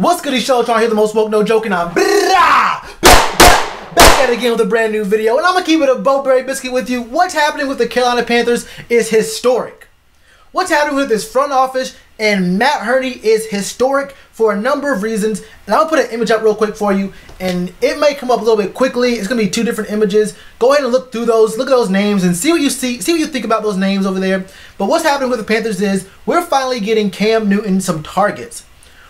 What's good, y'all? Trying to hear the most smoke, no joke, and I'm back at it again with a brand new video. And I'm gonna keep it a Boberry biscuit with you. What's happening with the Carolina Panthers is historic. What's happening with this front office and Matt Hurns is historic for a number of reasons. And I'll put an image up real quick for you, and it may come up a little bit quickly. It's gonna be two different images. Go ahead and look through those, look at those names, and see what you see. See what you think about those names over there. But what's happening with the Panthers is we're finally getting Cam Newton some targets.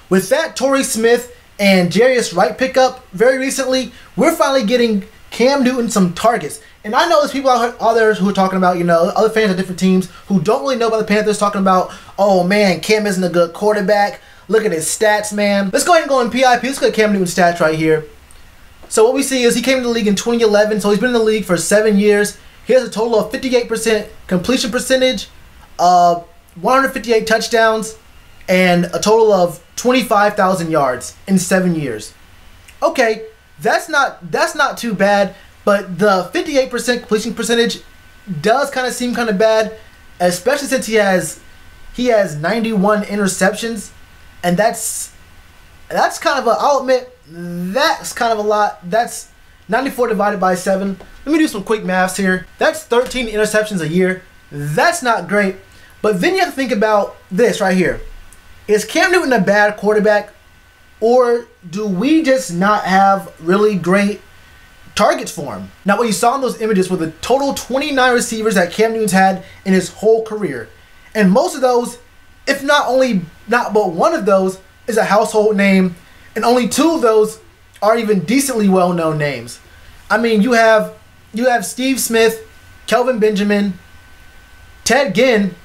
With that Torrey Smith and Jarius Wright pickup very recently, we're finally getting Cam Newton some targets. And I know there's people out there who are talking about, you know, other fans of different teams who don't really know about the Panthers, talking about, oh man, Cam isn't a good quarterback. Look at his stats, man. Let's go ahead and go in PIP. Let's look at Cam Newton's stats right here. So what we see is he came into the league in 2011, so he's been in the league for 7 years. He has a total of 58% completion percentage, 158 touchdowns, and a total of 25,000 yards in 7 years. Okay, that's not too bad, but the 58% completion percentage does kind of seem kind of bad, especially since he has 91 interceptions, and that's kind of a, I'll admit, that's kind of a lot. That's 94 divided by 7. Let me do some quick maths here. That's 13 interceptions a year. That's not great, but then you have to think about this right here. Is Cam Newton a bad quarterback, or do we just not have really great targets for him? Now, what you saw in those images were the total 29 receivers that Cam Newton's had in his whole career. And most of those, if not but one of those, is a household name, and only 2 of those are even decently well-known names. I mean, you have Steve Smith, Kelvin Benjamin, Ted Ginn,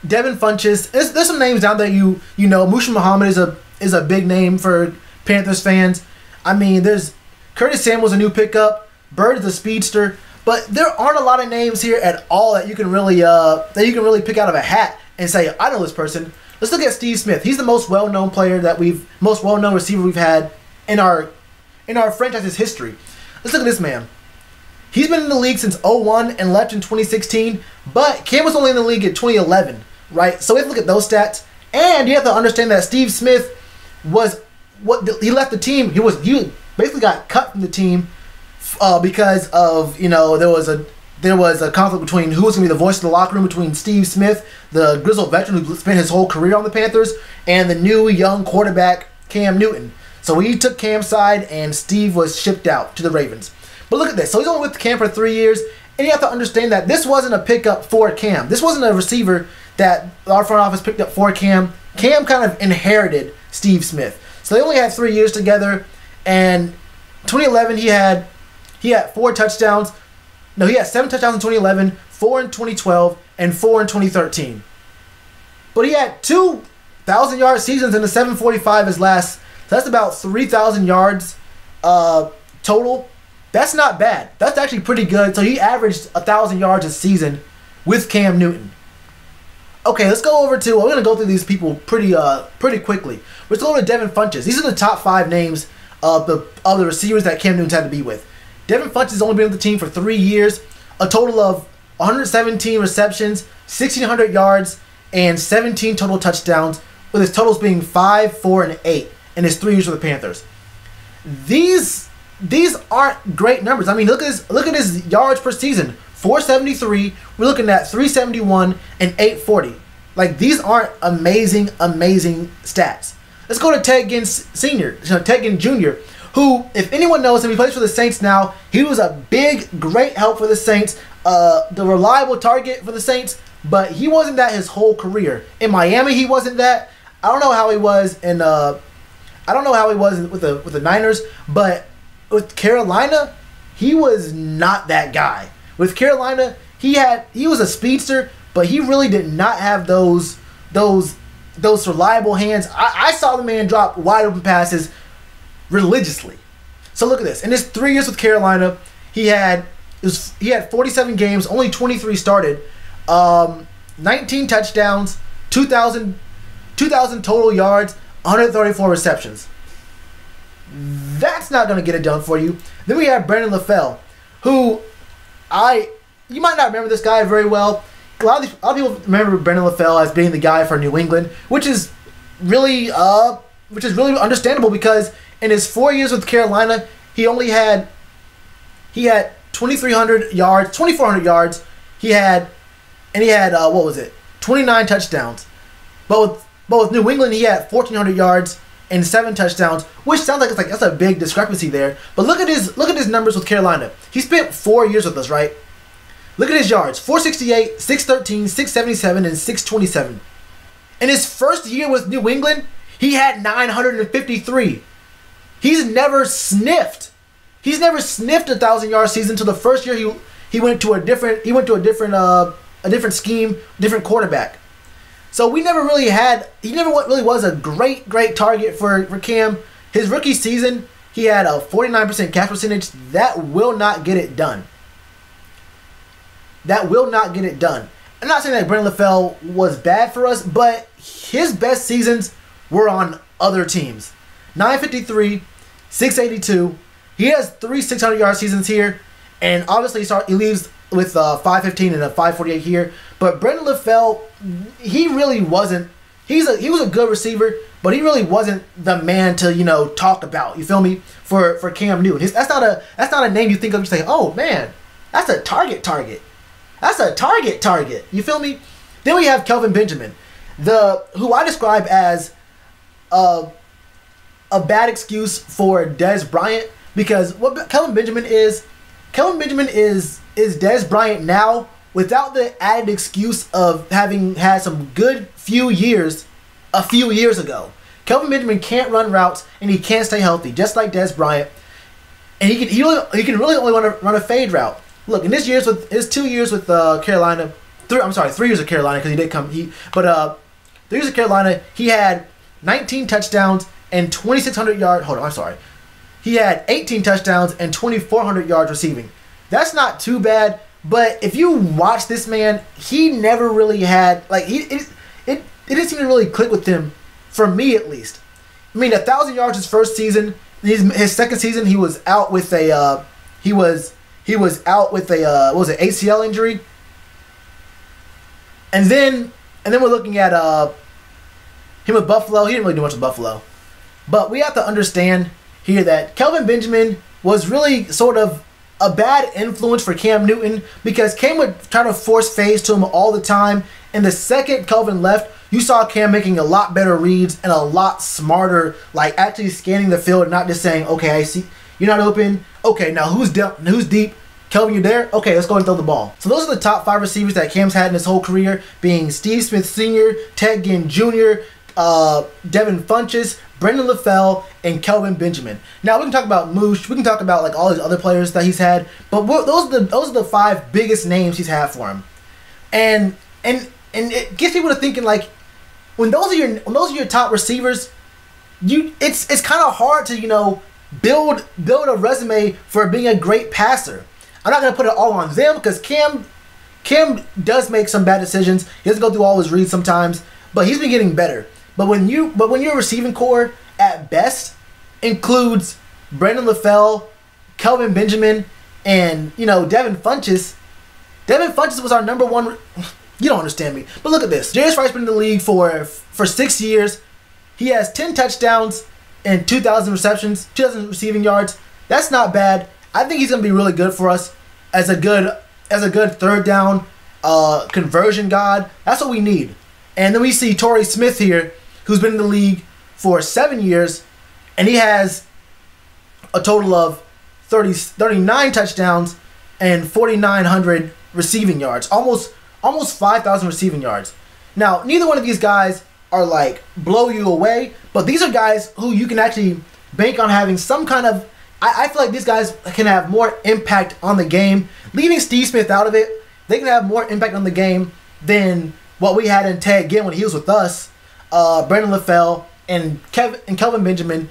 Devin Funchess. There's some names down there you know. Muhammad Muhammad is a big name for Panthers fans. I mean, there's Curtis Samuel's a new pickup. Bird is a speedster. But there aren't a lot of names here at all that you can really pick out of a hat and say, I know this person. Let's look at Steve Smith. He's the most well-known player most well-known receiver we've had in our franchise's history. Let's look at this man. He's been in the league since 2001 and left in 2016, but Cam was only in the league in 2011, right? So we have to look at those stats, and you have to understand that Steve Smith he left the team. He basically got cut from the team because of, you know, there was a conflict between who was going to be the voice of the locker room between Steve Smith, the grizzled veteran who spent his whole career on the Panthers, and the new young quarterback Cam Newton. So he took Cam's side, and Steve was shipped out to the Ravens. But look at this. So he's only with Cam for 3 years, and you have to understand that this wasn't a pickup for Cam. This wasn't a receiver that our front office picked up for Cam. Cam kind of inherited Steve Smith. So they only had 3 years together, and 2011 he had 4 touchdowns. No, he had 7 touchdowns in 2011, 4 in 2012, and 4 in 2013. But he had 2,000-yard seasons in the 745 his last. So that's about 3,000 yards total. That's not bad. That's actually pretty good. So he averaged 1,000 yards a season with Cam Newton. Okay, let's go over to. We're gonna go through these people pretty quickly. Let's go to Devin Funchess. These are the top 5 names of the receivers that Cam Newton's had to be with. Devin Funchess has only been with the team for 3 years, a total of 117 receptions, 1,600 yards, and 17 total touchdowns, with his totals being 5, 4, and 8 in his 3 years for the Panthers. These aren't great numbers. I mean, look at his yards per season. 473. We're looking at 371 and 840. Like, these aren't amazing stats. Let's go to Ted Ginn Ted Ginn Jr., who, if anyone knows him, he plays for the Saints now. He was a great help for the Saints, the reliable target for the Saints, but he wasn't that his whole career. In Miami, he wasn't that. I don't know how he was with the Niners, but with Carolina, he was not that guy. With Carolina, he was a speedster, but he really did not have those reliable hands. I saw the man drop wide open passes religiously. So look at this. In his 3 years with Carolina, he had 47 games, only 23 started, 19 touchdowns, 2,000 total yards, 134 receptions. That's not going to get it done for you. Then we have Brandon LaFell, who you might not remember this guy very well. A lot of people remember Brandon LaFell as being the guy for New England, which is really understandable because in his 4 years with Carolina, he had 2,300 yards, 2,400 yards. He had 29 touchdowns. But with New England, he had 1,400 yards and 7 touchdowns, which sounds like that's a big discrepancy there. But look at his numbers with Carolina. He spent 4 years with us, right? Look at his yards: 468, 613, 677, and 627. In his first year with New England, he had 953. He's never sniffed 1,000-yard season until the first year he went to a different scheme, different quarterback. So he never really was a great target for Cam. His rookie season, he had a 49% catch percentage. That will not get it done. I'm not saying that Brandon LaFell was bad for us, but his best seasons were on other teams. 953, 682. He has 3 600-yard seasons here, and obviously he leaves with 515 and a 548 here. But Brandon LaFell, he really wasn't. He was a good receiver, but he really wasn't the man to talk about. You feel me? For Cam Newton, that's not a name you think of. You say, oh man, that's a target. That's a target. You feel me? Then we have Kelvin Benjamin, who I describe as a bad excuse for Dez Bryant, because what Kelvin Benjamin is Dez Bryant now without the added excuse of having had some good few years a few years ago. Kelvin Benjamin can't run routes and he can't stay healthy, just like Dez Bryant, and he can really only run a fade route. Look, in his 2 years with Carolina, 3 years of Carolina, because he did come. 3 years of Carolina, he had 19 touchdowns and 2,600 yards. He had 18 touchdowns and 2,400 yards receiving. That's not too bad, but if you watch this man, he never really had it didn't seem to really click with him, for me at least. I mean, 1,000 yards his first season. His second season, he was out with a ACL injury. And then we're looking at him with Buffalo. He didn't really do much with Buffalo. But we have to understand here that Kelvin Benjamin was really sort of a bad influence for Cam Newton, because Cam would try to force fades to him all the time. And the second Kelvin left, you saw Cam making a lot better reads and a lot smarter, like actually scanning the field, not just saying, okay, I see you're not open. Okay, now who's deep? Kelvin, you there? Okay, let's go and throw the ball. So those are the top 5 receivers that Cam's had in his whole career, being Steve Smith Sr., Ted Ginn Jr., Devin Funchess, Brandon LaFell, and Kelvin Benjamin. Now we can talk about Moosh. We can talk about all these other players that he's had, but those are the 5 biggest names he's had for him, and it gets people to thinking when those are your top receivers, it's kind of hard to build a resume for being a great passer. I'm not gonna put it all on them, because Cam does make some bad decisions. He doesn't go through all his reads sometimes, but he's been getting better. But when your receiving core at best includes Brandon LaFell, Kelvin Benjamin, and Devin Funchess. Devin Funchess was our number 1. You don't understand me, but look at this. Jarius Wright's been in the league for 6 years. He has 10 touchdowns and 2,000 receptions, 2,000 receiving yards. That's not bad. I think he's gonna be really good for us as a good third down conversion god. That's what we need. And then we see Torrey Smith here, who's been in the league for 7 years, and he has a total of 39 touchdowns and 4,900 receiving yards, almost 5,000 receiving yards. Now, neither one of these guys are blow you away, but these are guys who you can actually bank on having some kind of. I feel like these guys can have more impact on the game. Leaving Steve Smith out of it, they can have more impact on the game than what we had in Ted Ginn when he was with us. Brandon LaFell and Kelvin Benjamin.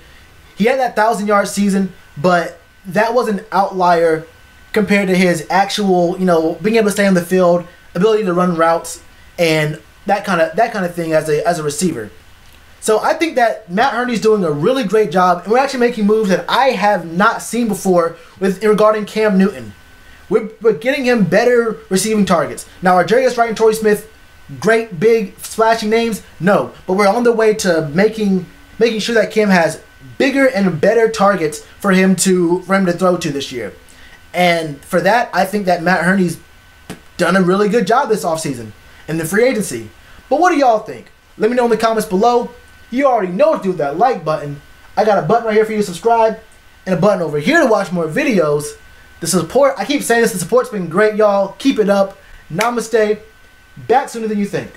He had that 1,000-yard season, but that was an outlier compared to his actual, being able to stay on the field, ability to run routes, and that kind of thing as a receiver. So I think that Matt Hurns is doing a really great job, and we're actually making moves that I have not seen before regarding Cam Newton. We're getting him better receiving targets. Now, are Jarius Wright and Torrey Smith great, big, splashing names? No, but we're on the way to making making sure that Cam has bigger and better targets for him to throw to this year. And for that, I think that Matt Hurns done a really good job this offseason in the free agency. But what do y'all think? Let me know in the comments below. You already know what to do with that like button. I got a button right here for you to subscribe and a button over here to watch more videos. The support, I keep saying this, the support's been great, y'all. Keep it up. Namaste. Back sooner than you think.